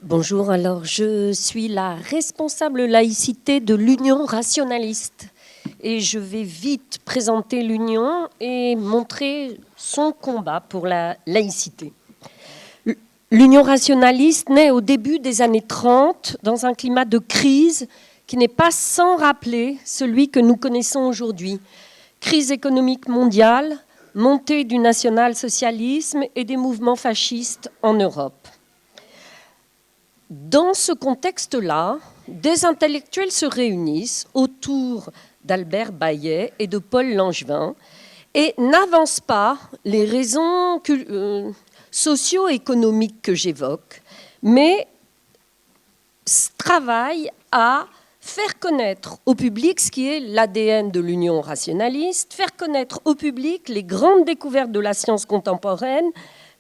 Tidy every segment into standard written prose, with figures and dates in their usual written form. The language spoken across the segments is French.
Bonjour, alors je suis la responsable laïcité de l'Union rationaliste et je vais vite présenter l'Union et montrer son combat pour la laïcité. L'Union rationaliste naît au début des années 30 dans un climat de crise qui n'est pas sans rappeler celui que nous connaissons aujourd'hui. Crise économique mondiale, montée du national-socialisme et des mouvements fascistes en Europe. Dans ce contexte-là, des intellectuels se réunissent autour d'Albert Bayet et de Paul Langevin et n'avancent pas les raisons socio-économiques que j'évoque, mais travaillent à faire connaître au public ce qui est l'ADN de l'Union rationaliste, faire connaître au public les grandes découvertes de la science contemporaine,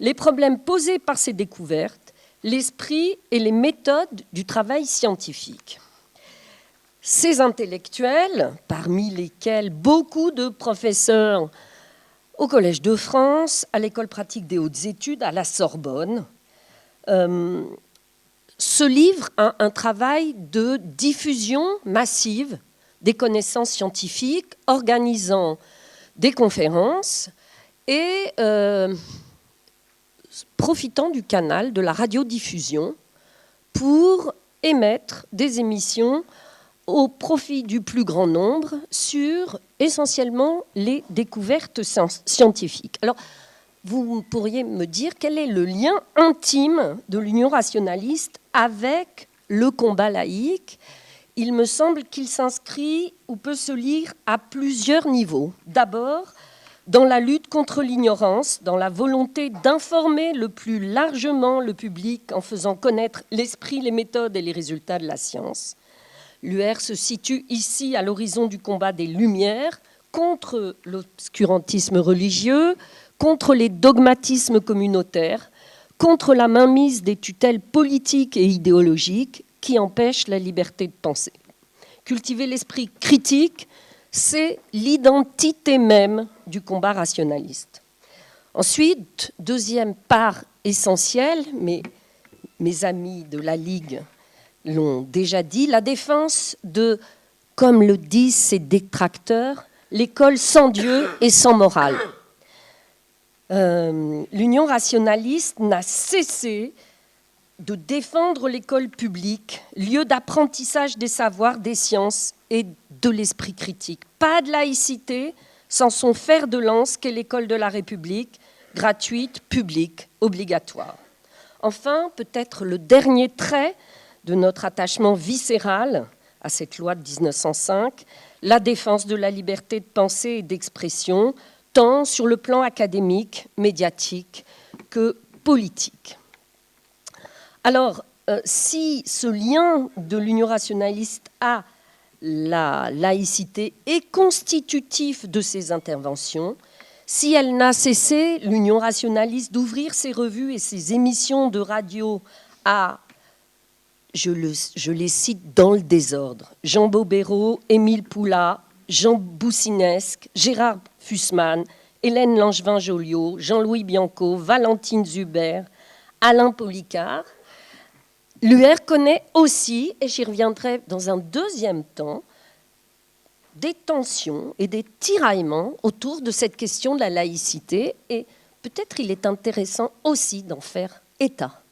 les problèmes posés par ces découvertes, l'esprit et les méthodes du travail scientifique. Ces intellectuels, parmi lesquels beaucoup de professeurs au Collège de France, à l'École pratique des hautes études, à la Sorbonne, se livrent à un travail de diffusion massive des connaissances scientifiques, organisant des conférences et profitant du canal de la radiodiffusion pour émettre des émissions au profit du plus grand nombre sur essentiellement les découvertes scientifiques. Alors, vous pourriez me dire quel est le lien intime de l'Union rationaliste avec le combat laïque. Il me semble qu'il s'inscrit ou peut se lire à plusieurs niveaux. D'abord, dans la lutte contre l'ignorance, dans la volonté d'informer le plus largement le public en faisant connaître l'esprit, les méthodes et les résultats de la science. L'UR se situe ici à l'horizon du combat des Lumières contre l'obscurantisme religieux, contre les dogmatismes communautaires, contre la mainmise des tutelles politiques et idéologiques qui empêchent la liberté de penser. Cultiver l'esprit critique, c'est l'identité même du combat rationaliste. Ensuite, deuxième part essentielle, mais mes amis de la Ligue l'ont déjà dit, la défense de, comme le disent ses détracteurs, l'école sans Dieu et sans morale. L'Union rationaliste n'a cessé de défendre l'école publique, lieu d'apprentissage des savoirs, des sciences et de l'esprit critique. Pas de laïcité sans son fer de lance qu'est l'école de la République, gratuite, publique, obligatoire. Enfin, peut-être le dernier trait de notre attachement viscéral à cette loi de 1905, la défense de la liberté de pensée et d'expression, tant sur le plan académique, médiatique que politique. Alors, si ce lien de l'Union rationaliste à la laïcité est constitutif de ses interventions, si elle n'a cessé, l'Union rationaliste, d'ouvrir ses revues et ses émissions de radio à, je les cite dans le désordre, Jean Bobéro, Émile Poula, Jean Boussinesque, Gérard Fussman, Hélène Langevin-Joliot, Jean-Louis Bianco, Valentine Zuber, Alain Policard, l'UR connaît aussi, et j'y reviendrai dans un deuxième temps, des tensions et des tiraillements autour de cette question de la laïcité, et peut-être il est intéressant aussi d'en faire état.